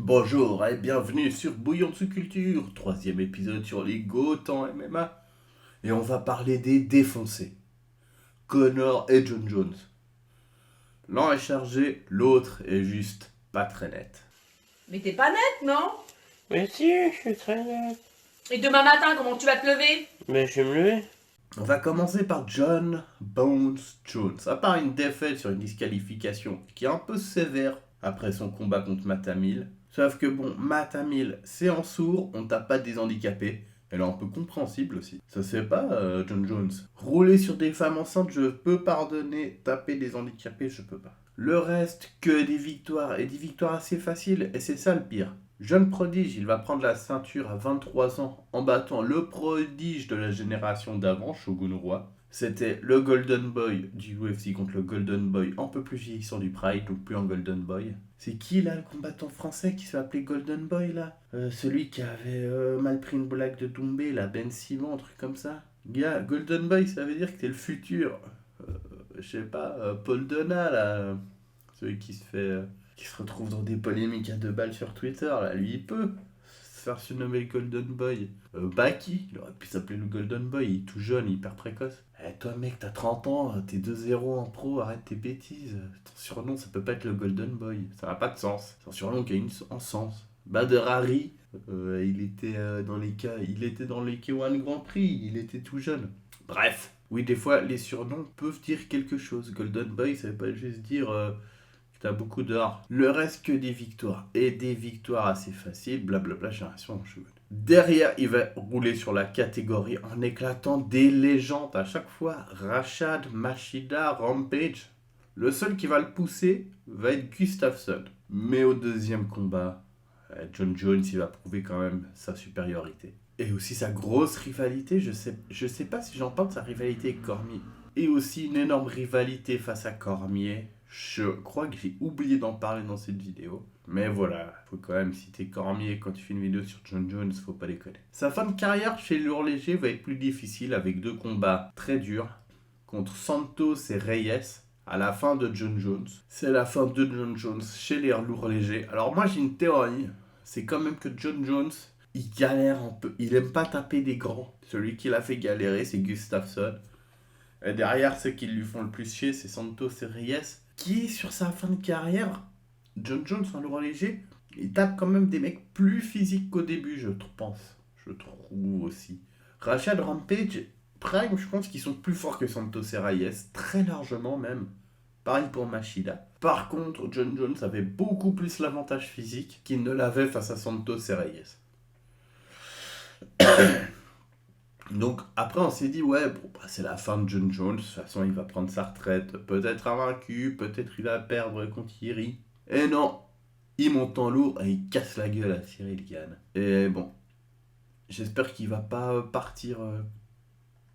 Bonjour et bienvenue sur Bouillon de sous-culture, troisième épisode sur les GOAT en MMA. Et on va parler des défoncés, Conor et John Jones. L'un est chargé, l'autre est juste pas très net. Mais t'es pas nette, non? Mais si, je suis très net. Et demain matin, comment tu vas te lever? Mais je vais me lever. On va commencer par John Bones Jones. À part une défaite sur une disqualification qui est un peu sévère après son combat contre Matt Hamill. Sauf que bon, Matt Hamill, c'est en sourd, on tape pas des handicapés. Elle est un peu compréhensible aussi. Ça se fait pas, John Jones. Rouler sur des femmes enceintes, je peux pardonner. Taper des handicapés, je peux pas. Le reste, que des victoires, et des victoires assez faciles, et c'est ça le pire. Jeune prodige, il va prendre la ceinture à 23 ans en battant le prodige de la génération d'avant, Shogun Roi. C'était le Golden Boy du UFC contre le Golden Boy un peu plus vieillissant du Pride, donc plus un Golden Boy. C'est qui là le combattant français qui s'appelait Golden Boy là Celui qui avait mal pris une blague de Doumbé, la Ben Simon, un truc comme ça. Gars, Golden Boy ça veut dire que t'es le futur. Je sais pas, Paul Donat là, celui qui se retrouve dans des polémiques à deux balles sur Twitter, là, lui il peut se faire surnommer le Golden Boy. Baki, il aurait pu s'appeler le Golden Boy, il est tout jeune, hyper précoce. Toi mec, t'as 30 ans, t'es 2-0 en pro, arrête tes bêtises. Ton surnom, ça peut pas être le Golden Boy, ça n'a pas de sens. C'est un surnom qui a un sens. Badr Hari, il était dans les K1 Grand Prix, il était tout jeune. Bref, oui, des fois, les surnoms peuvent dire quelque chose. Golden Boy, ça veut pas juste dire que t'as beaucoup d'or. Le reste que des victoires. Et des victoires assez faciles, blablabla, génération cheveux. Derrière, il va rouler sur la catégorie en éclatant des légendes à chaque fois. Rashad, Machida, Rampage. Le seul qui va le pousser va être Gustafsson. Mais au deuxième combat, John Jones, il va prouver quand même sa supériorité. Et aussi sa grosse rivalité, je sais pas si j'en parle de sa rivalité avec Cormier. Et aussi une énorme rivalité face à Cormier. Je crois que j'ai oublié d'en parler dans cette vidéo. Mais voilà, faut quand même citer Cormier quand tu fais une vidéo sur John Jones, faut pas déconner. Sa fin de carrière chez lourd léger va être plus difficile avec deux combats très durs contre Santos et Reyes à la fin de John Jones. C'est la fin de John Jones chez les lourds légers. Alors moi j'ai une théorie, c'est quand même que John Jones, il galère un peu. Il aime pas taper des grands. Celui qui l'a fait galérer, c'est Gustafsson. Et derrière, ceux qui lui font le plus chier, c'est Santos et Reyes. Qui, sur sa fin de carrière, John Jones en lourd léger, il tape quand même des mecs plus physiques qu'au début, je pense. Je trouve aussi. Rashad, Rampage, Prime, je pense qu'ils sont plus forts que Santos et Reyes. Très largement même. Pareil pour Machida. Par contre, John Jones avait beaucoup plus l'avantage physique qu'il ne l'avait face à Santos et Reyes. Donc après on s'est dit ouais bon bah, c'est la fin de John Jones, de toute façon il va prendre sa retraite, peut-être invaincu, peut-être il va perdre contre Thierry. Et non, il monte en lourd et il casse la gueule à Cyril Gane. Et bon, j'espère qu'il va pas partir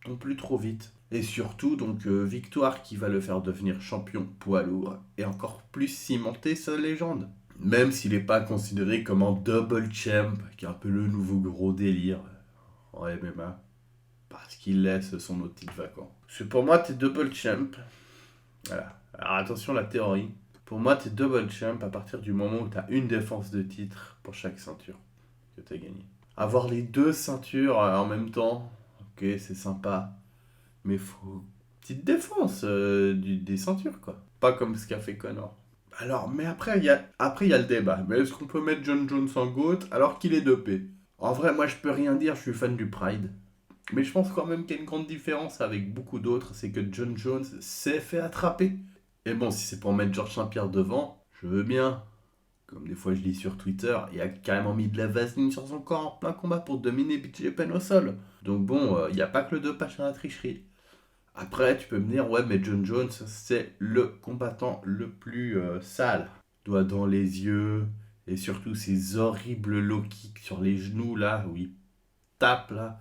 non plus trop vite. Et surtout donc victoire qui va le faire devenir champion poids lourd et encore plus cimenter sa légende. Même s'il n'est pas considéré comme un double champ, qui est un peu le nouveau gros délire en MMA. Parce qu'il laisse son autre titre vacant. Parce que pour moi, t'es double champ. Voilà. Alors attention, la théorie. Pour moi, t'es double champ à partir du moment où t'as une défense de titre pour chaque ceinture que t'as gagné. Avoir les deux ceintures en même temps, ok, c'est sympa. Mais faut petite défense des ceintures, quoi. Pas comme ce qu'a fait Conor. Alors, mais après, il y a le débat. Mais est-ce qu'on peut mettre John Jones en GOAT alors qu'il est dopé? En vrai, moi, je peux rien dire, je suis fan du Pride. Mais je pense quand même qu'il y a une grande différence avec beaucoup d'autres, c'est que John Jones s'est fait attraper. Et bon, si c'est pour mettre Georges Saint-Pierre devant, je veux bien. Comme des fois je lis sur Twitter, il a carrément mis de la vaseline sur son corps en plein combat pour dominer BJ Penn au sol. Donc bon, il n'y a pas que le dopage à la tricherie. Après, tu peux me dire, ouais, mais John Jones, c'est le combattant le plus sale. Doigt dans les yeux, et surtout ces horribles low kicks sur les genoux là, où il tape là.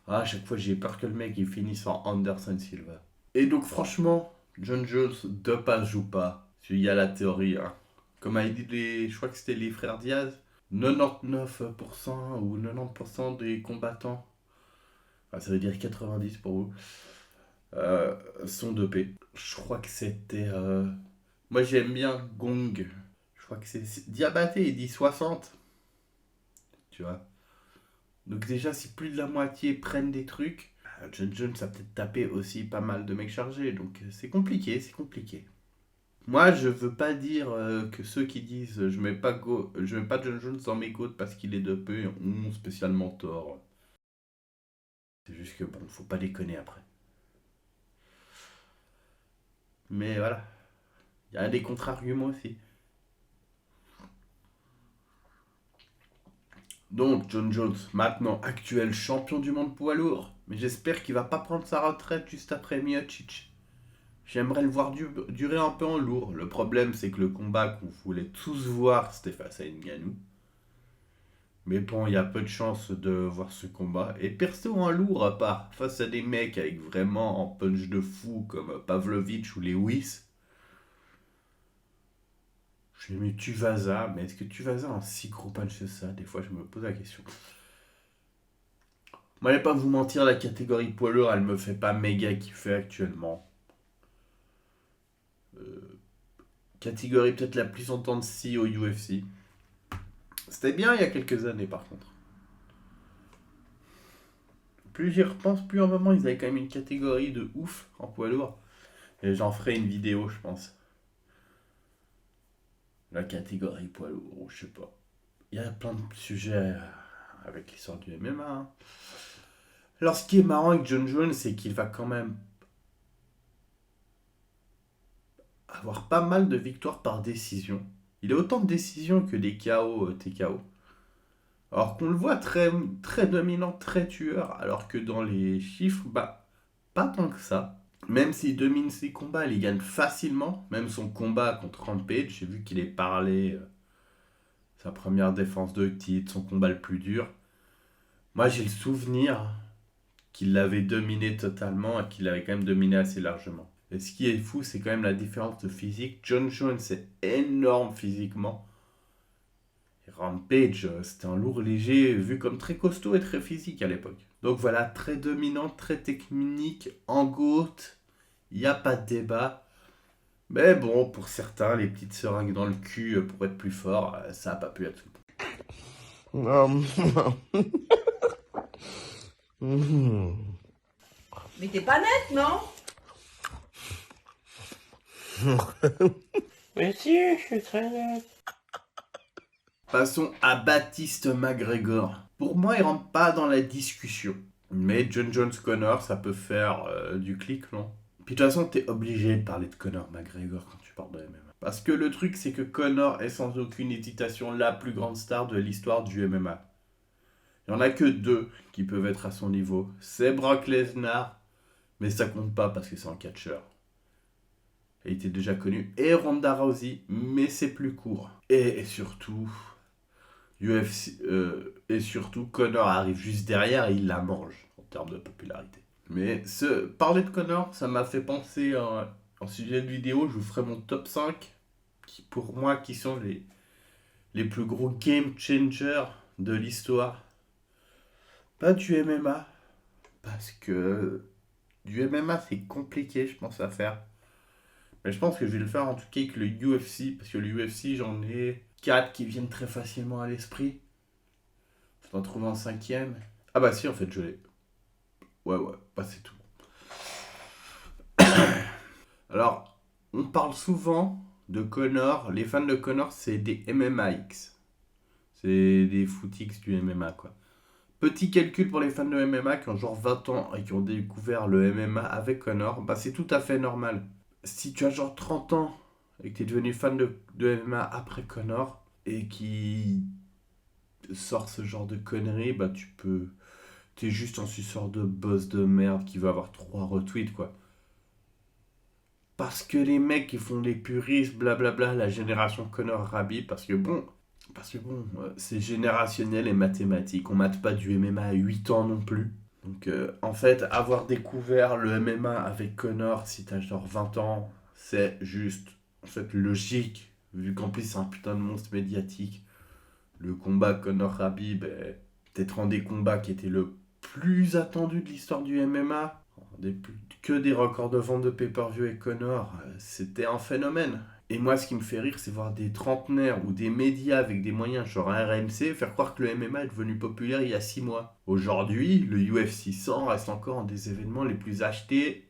Ah, à chaque fois, j'ai peur que le mec il finisse en Anderson Silva. Et donc, franchement, John Jones, dopage ou pas, il y a la théorie. Hein. Comme a dit je crois que c'était les frères Diaz, 99% ou 90% des combattants, enfin, ça veut dire 90 pour vous, sont dopés. Je crois que c'était. Moi, j'aime bien Gong. Je Je crois que c'est Diabaté, il dit 60. Tu vois. Donc déjà, si plus de la moitié prennent des trucs, John Jones a peut-être tapé aussi pas mal de mecs chargés. Donc c'est compliqué, c'est compliqué. Moi, je veux pas dire que ceux qui disent je mets pas John Jones dans mes côtes parce qu'il est dopé ont spécialement tort. C'est juste que bon, faut pas déconner après. Mais voilà, il y a des contre-arguments aussi. Donc, John Jones, maintenant actuel champion du monde poids lourd. Mais j'espère qu'il va pas prendre sa retraite juste après Miocic. J'aimerais le voir durer un peu en lourd. Le problème, c'est que le combat qu'on voulait tous voir, c'était face à Ngannou. Mais bon, il y a peu de chances de voir ce combat. Et perso, en lourd, à part face à des mecs avec vraiment un punch de fou comme Pavlovich ou Lewis. J'ai mis Tuivasa, mais est-ce que Tuivasa a un si gros punch que ça? Des fois, je me pose la question. Moi, je vais pas vous mentir, la catégorie poids lourd, elle me fait pas méga kiffer actuellement. Catégorie peut-être la plus en si au UFC. C'était bien il y a quelques années, par contre. Plus j'y repense, plus en moment, ils avaient quand même une catégorie de ouf en poids lourd. Et j'en ferai une vidéo, je pense. La catégorie poids lourd, je sais pas. Il y a plein de sujets avec l'histoire du MMA. Hein. Alors, ce qui est marrant avec John Jones, c'est qu'il va quand même avoir pas mal de victoires par décision. Il a autant de décisions que des KO, TKO. Alors qu'on le voit très, très dominant, très tueur, alors que dans les chiffres, bah, pas tant que ça. Même s'il domine ses combats, il gagne facilement. Même son combat contre Rampage, j'ai vu qu'il ait parlé, sa première défense de titre, son combat le plus dur. Moi, j'ai le souvenir qu'il l'avait dominé totalement et qu'il l'avait quand même dominé assez largement. Et ce qui est fou, c'est quand même la différence de physique. John Jones est énorme physiquement. Et Rampage, c'était un lourd léger, vu comme très costaud et très physique à l'époque. Donc voilà, très dominant, très technique, en GOAT. Il n'y a pas de débat. Mais bon, pour certains, les petites seringues dans le cul pour être plus fort, ça n'a pas pu être. Mais t'es pas nette, non? Mais si, je suis très net. Passons à Baptiste McGregor. Pour moi, il rentre pas dans la discussion. Mais John Jones Connor, ça peut faire du clic, non? Puis de toute façon, t'es obligé de parler de Conor McGregor quand tu parles de MMA. Parce que le truc, c'est que Conor est sans aucune hésitation la plus grande star de l'histoire du MMA. Il n'y en a que deux qui peuvent être à son niveau. C'est Brock Lesnar, mais ça compte pas parce que c'est un catcheur. Il était déjà connu. Et Ronda Rousey, mais c'est plus court. Et surtout, UFC, et surtout, Conor arrive juste derrière et il la mange en termes de popularité. Mais parler de Conor, ça m'a fait penser en sujet de vidéo. Je vous ferai mon top 5 qui, pour moi, qui sont les plus gros game changers de l'histoire. Pas du MMA, parce que du MMA c'est compliqué, je pense, à faire. Mais je pense que je vais le faire en tout cas avec le UFC, parce que le UFC, j'en ai 4 qui viennent très facilement à l'esprit. Faut en trouver un cinquième. Ah bah si, en fait, je l'ai. Ouais, bah c'est tout. Alors, on parle souvent de Conor. Les fans de Conor, c'est des MMAX. C'est des footix du MMA, quoi. Petit calcul pour les fans de MMA qui ont genre 20 ans et qui ont découvert le MMA avec Conor, bah c'est tout à fait normal. Si tu as genre 30 ans et que tu es devenu fan de MMA après Conor et qui sort ce genre de conneries, bah t'es juste un suceur de boss de merde qui veut avoir 3 retweets, quoi. Parce que les mecs qui font des puristes, blablabla, la génération Conor Rabi, parce que bon, c'est générationnel et mathématique. On mate pas du MMA à 8 ans non plus. Donc en fait, avoir découvert le MMA avec Conor si t'as genre 20 ans, c'est juste en fait logique. Vu qu'en plus c'est un putain de monstre médiatique. Le combat Conor-Khabib, peut-être un des combats qui était le plus attendu de l'histoire du MMA. Que des records de vente de pay-per-view et Conor, c'était un phénomène. Et moi, ce qui me fait rire, c'est voir des trentenaires ou des médias avec des moyens genre RMC faire croire que le MMA est devenu populaire il y a 6 mois. Aujourd'hui, le UFC 100 reste encore un des événements les plus achetés.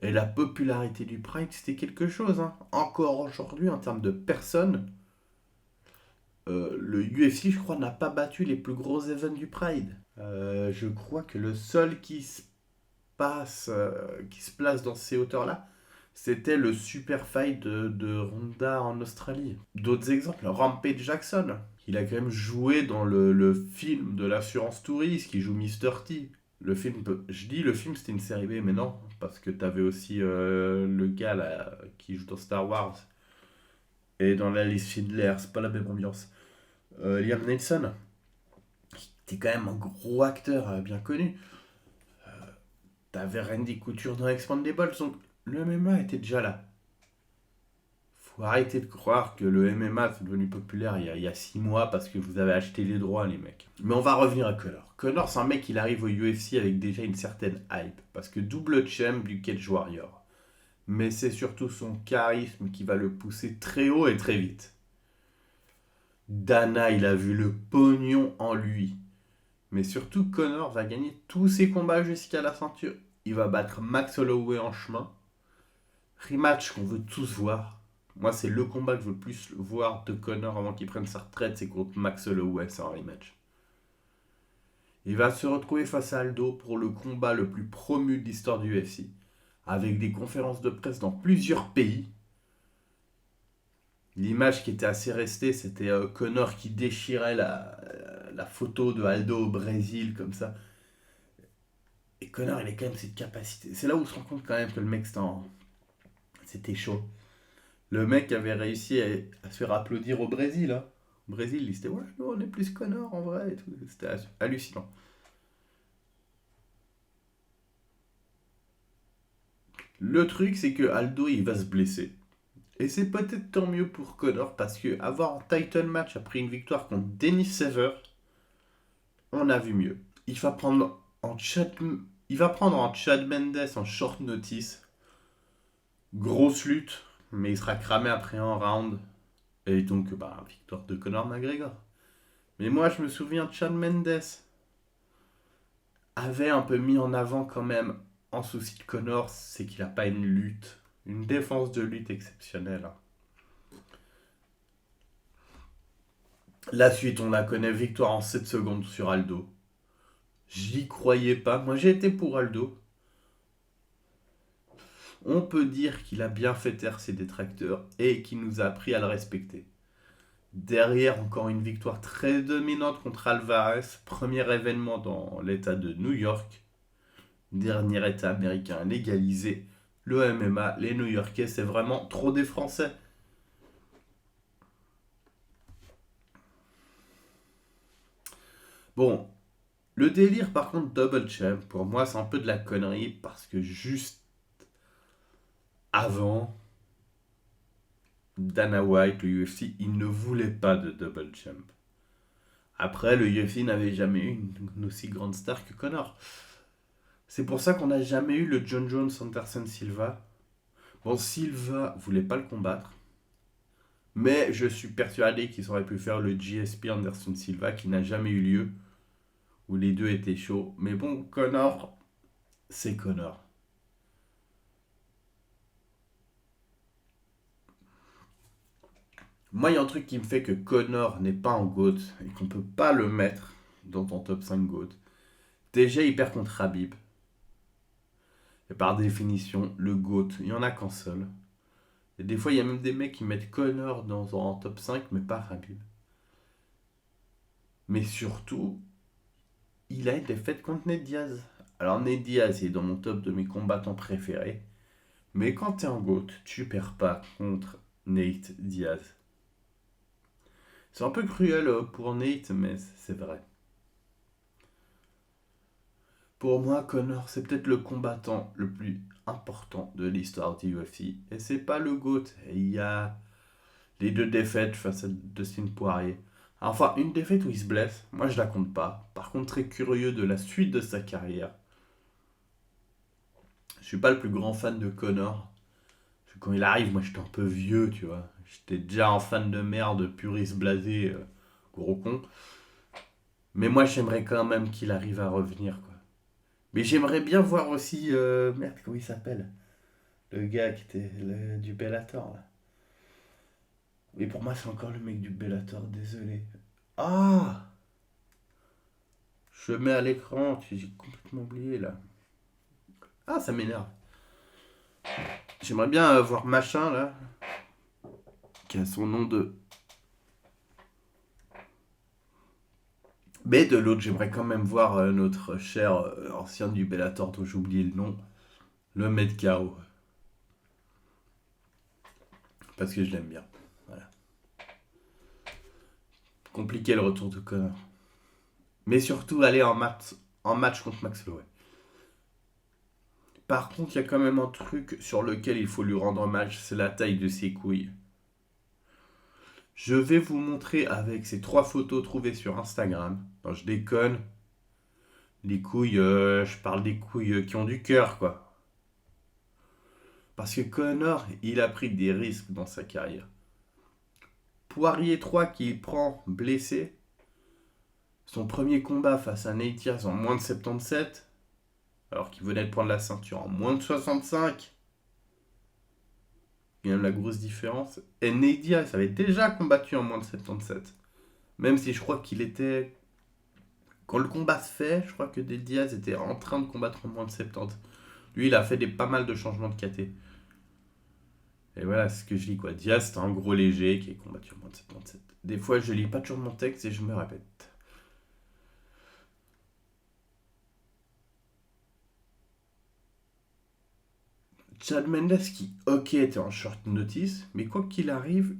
Et la popularité du Pride, c'était quelque chose. Hein. Encore aujourd'hui, en termes de personnes, le UFC, je crois, n'a pas battu les plus gros événements du Pride. Je crois que le seul qui se place dans ces hauteurs-là, c'était le super fight de Ronda en Australie. D'autres exemples, Rampage Jackson. Il a quand même joué dans le film de l'assurance touriste qui joue Mr. T. Le film, je dis le film c'était une série B, mais non, parce que t'avais aussi le gars là qui joue dans Star Wars et dans la liste Schindler, c'est pas la même ambiance. Liam Neeson, qui était quand même un gros acteur bien connu. T'avais Randy Couture dans Expandables, donc le MMA était déjà là. Faut arrêter de croire que le MMA c'est devenu populaire il y a 6 mois parce que vous avez acheté les droits, les mecs. Mais on va revenir à Conor. Conor, c'est un mec, il arrive au UFC avec déjà une certaine hype. Parce que double champ du Cage Warrior. Mais c'est surtout son charisme qui va le pousser très haut et très vite. Dana, il a vu le pognon en lui. Mais surtout, Conor va gagner tous ses combats jusqu'à la ceinture. Il va battre Max Holloway en chemin. Rematch qu'on veut tous voir. Moi, c'est le combat que je veux le plus voir de Conor avant qu'il prenne sa retraite, c'est contre Max Holloway, c'est un rematch. Il va se retrouver face à Aldo pour le combat le plus promu de l'histoire du UFC, avec des conférences de presse dans plusieurs pays. L'image qui était assez restée, c'était Conor qui déchirait la photo de Aldo au Brésil, comme ça. Et Conor, il a quand même cette capacité. C'est là où on se rend compte quand même que le mec, c'était chaud. Le mec avait réussi à se faire applaudir au Brésil. Hein. Au Brésil, il était ouais, nous, on est plus Conor en vrai. Et tout. C'était hallucinant. Le truc, c'est que Aldo, il va se blesser. Et c'est peut-être tant mieux pour Conor parce que avoir un title match après une victoire contre Denis Sever, on a vu mieux. Il va prendre en Chad Mendes en short notice. Grosse lutte, mais il sera cramé après un round. Et donc, victoire de Conor McGregor. Mais moi, je me souviens, Chad Mendes avait un peu mis en avant quand même en souci de Conor, c'est qu'il n'a pas une défense de lutte exceptionnelle. Hein. La suite, on la connaît, victoire en 7 secondes sur Aldo. J'y croyais pas, moi j'ai été pour Aldo. On peut dire qu'il a bien fait taire ses détracteurs et qu'il nous a appris à le respecter. Derrière, encore une victoire très dominante contre Alvarez, premier événement dans l'état de New York, dernier état américain légalisé, le MMA, les New-Yorkais, c'est vraiment trop des Français. Bon, le délire par contre double champ, pour moi c'est un peu de la connerie parce que juste avant, Dana White, le UFC, il ne voulait pas de double champ. Après, le UFC n'avait jamais eu une aussi grande star que Conor. C'est pour ça qu'on n'a jamais eu le John Jones Anderson Silva. Bon, Silva voulait pas le combattre. Mais je suis persuadé qu'ils auraient pu faire le GSP Anderson Silva qui n'a jamais eu lieu. Où les deux étaient chauds. Mais bon, Conor, c'est Conor. Moi, il y a un truc qui me fait que Conor n'est pas en GOAT et qu'on peut pas le mettre dans ton top 5 GOAT. Déjà, il perd contre Khabib. Et par définition, le GOAT, il n'y en a qu'un seul. Et des fois, il y a même des mecs qui mettent Conor dans un top 5, mais pas Khabib. Mais surtout, il a une défaite contre Nate Diaz. Alors, Nate Diaz est dans mon top de mes combattants préférés. Mais quand t'es en GOAT, tu perds pas contre Nate Diaz. C'est un peu cruel pour Nate, mais c'est vrai. Pour moi, Conor, c'est peut-être le combattant le plus important de l'histoire du UFC. Et c'est pas le GOAT. Il y a les 2 défaites face à Dustin Poirier. Enfin, une défaite où il se blesse, moi je la compte pas. Par contre, très curieux de la suite de sa carrière. Je suis pas le plus grand fan de Conor. Je Quand il arrive, moi j'étais un peu vieux, tu vois. J'étais déjà un fan de merde, puriste blasé, gros con. Mais moi j'aimerais quand même qu'il arrive à revenir, quoi. Mais j'aimerais bien voir aussi. Merde, comment il s'appelle? Le gars qui était du Bellator, là. Et pour moi, c'est encore le mec du Bellator, désolé. Ah! Je mets à l'écran, j'ai complètement oublié, là. Ah, ça m'énerve. J'aimerais bien voir machin, là, qui a son nom de. Mais de l'autre, j'aimerais quand même voir notre cher ancien du Bellator, dont j'ai oublié le nom, le mettre KO. Parce que je l'aime bien. Voilà. Compliqué le retour de Connor. Mais surtout aller en match contre Max Holloway. Par contre, il y a quand même un truc sur lequel il faut lui rendre hommage, c'est la taille de ses couilles. Je vais vous montrer avec ces 3 photos trouvées sur Instagram. Non, je déconne. Les couilles, je parle des couilles qui ont du cœur, quoi. Parce que Connor, il a pris des risques dans sa carrière. Poirier 3 qui prend blessé. Son premier combat face à Nate Diaz en moins de 77. Alors qu'il venait de prendre la ceinture en moins de 65. Il y a même la grosse différence. Et Nate Diaz avait déjà combattu en moins de 77. Même si je crois qu'il était... Quand le combat se fait, je crois que Nate Diaz était en train de combattre en moins de 70. Lui, il a fait pas mal de changements de KT. Et voilà, c'est ce que je dis, quoi. Diaz, c'est un gros léger qui est combattu en moins de 77. Des fois, je lis pas toujours mon texte et je me répète. Chad Mendes qui, ok, était en short notice, mais quoi qu'il arrive,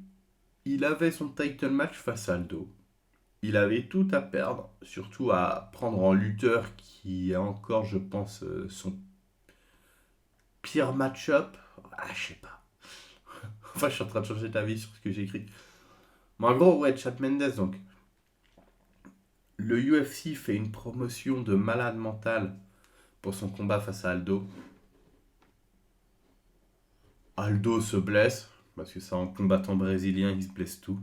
il avait son title match face à Aldo. Il avait tout à perdre, surtout à prendre en lutteur qui est encore, je pense, son pire match-up. Ah, je sais pas. Enfin, je suis en train de changer d'avis sur ce que j'ai écrit. Mais en gros, ouais, Chad Mendes, donc. Le UFC fait une promotion de malade mental pour son combat face à Aldo. Aldo se blesse, parce que c'est un combattant brésilien, il se blesse tout.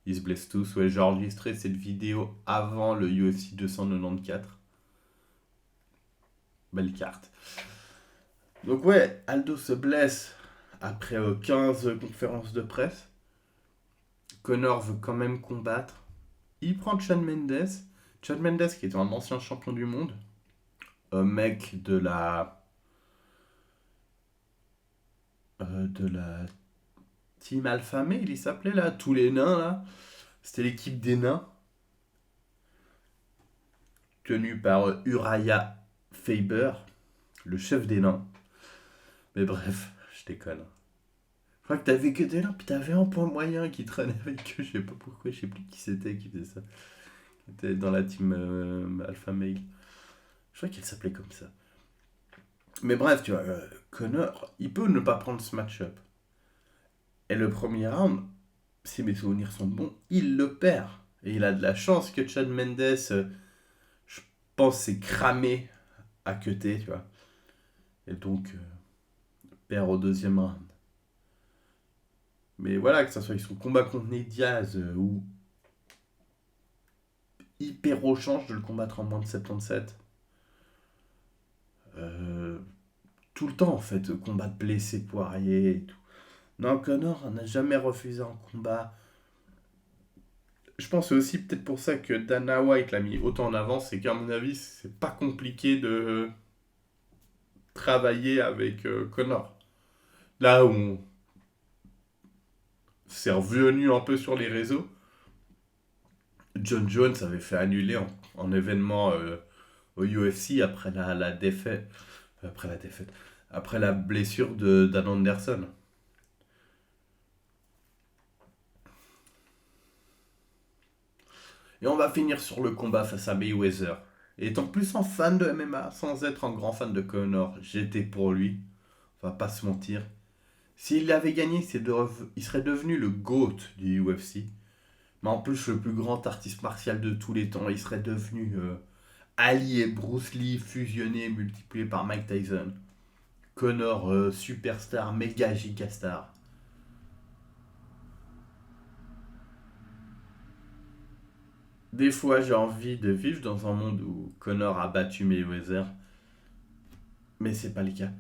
Ils se blessent tous. Ouais, j'ai enregistré cette vidéo avant le UFC 294. Belle carte. Donc ouais, Aldo se blesse après 15 conférences de presse. Connor veut quand même combattre. Il prend Chad Mendes. Chad Mendes qui est un ancien champion du monde. Un mec de la Team Alpha Male, il s'appelait là. Tous les nains là. C'était l'équipe des nains. Tenue par Uriah Faber, le chef des nains. Mais bref, je déconne. Je crois que t'avais que des nains, puis t'avais un point moyen qui traînait avec eux. Je sais pas pourquoi, je sais plus qui c'était qui faisait ça. Qui était dans la team Alpha Male. Je crois qu'elle s'appelait comme ça. Mais bref, tu vois, Connor, il peut ne pas prendre ce match-up. Et le premier round, si mes souvenirs sont bons, il le perd. Et il a de la chance que Chad Mendes, je pense, s'est cramé à cutter, tu vois. Et donc, perd au deuxième round. Mais voilà, que ça soit son combat contre Nate Diaz ou hyper au change de le combattre en moins de 77. Tout le temps, en fait, combattre blessé Poirier et tout. Non, Connor n'a jamais refusé un combat. Je pense que c'est aussi peut-être pour ça que Dana White l'a mis autant en avant, c'est qu'à mon avis, c'est pas compliqué de travailler avec Connor. Là où c'est revenu un peu sur les réseaux, John Jones avait fait annuler en événement au UFC après la défaite. Après la défaite. Après la blessure de Dan Anderson. Et on va finir sur le combat face à Mayweather. Et étant plus un fan de MMA, sans être un grand fan de Conor, j'étais pour lui. On va pas se mentir. S'il avait gagné, il serait devenu le GOAT du UFC. Mais en plus, le plus grand artiste martial de tous les temps. Il serait devenu Ali et Bruce Lee fusionnés, multipliés par Mike Tyson. Conor, superstar, méga gigastar. Des fois, j'ai envie de vivre dans un monde où Conor a battu Mayweather, mais c'est pas le cas.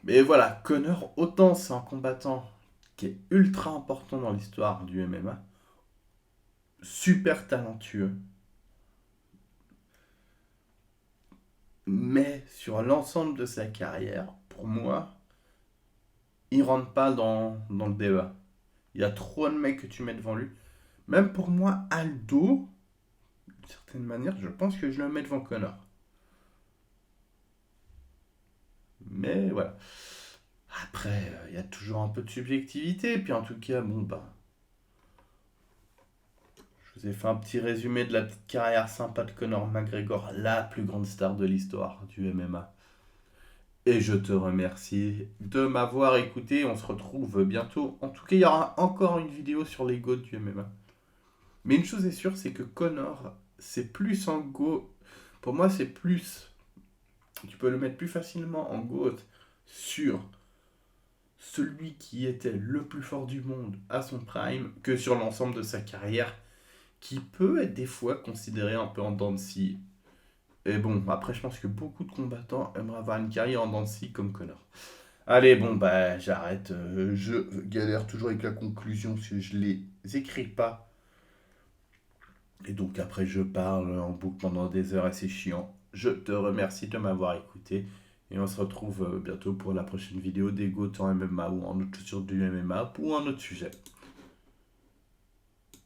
Mais voilà, Conor, autant c'est un combattant qui est ultra important dans l'histoire du MMA, super talentueux, mais sur l'ensemble de sa carrière, pour moi, il rentre pas dans le débat. Il y a trop de mecs que tu mets devant lui. Même pour moi, Aldo, d'une certaine manière, je pense que je le mets devant Conor. Mais voilà. Après, il y a toujours un peu de subjectivité. Puis en tout cas, bon, bah, je vous ai fait un petit résumé de la petite carrière sympa de Conor McGregor, la plus grande star de l'histoire du MMA. Et je te remercie de m'avoir écouté. On se retrouve bientôt. En tout cas, il y aura encore une vidéo sur les GOAT du MMA. Mais une chose est sûre, c'est que Conor, c'est plus en GOAT. Pour moi, c'est plus. Tu peux le mettre plus facilement en GOAT sur celui qui était le plus fort du monde à son prime que sur l'ensemble de sa carrière, qui peut être des fois considéré un peu en dents de scie. Et bon, après, je pense que beaucoup de combattants aimeraient avoir une carrière en dents de scie comme Conor. Allez, bon, bah, j'arrête. Je galère toujours avec la conclusion parce que je les écris pas. Et donc, après, je parle en boucle pendant des heures et c'est chiant. Je te remercie de m'avoir écouté. Et on se retrouve bientôt pour la prochaine vidéo des GOAT en MMA ou en autre sur du MMA ou un autre sujet.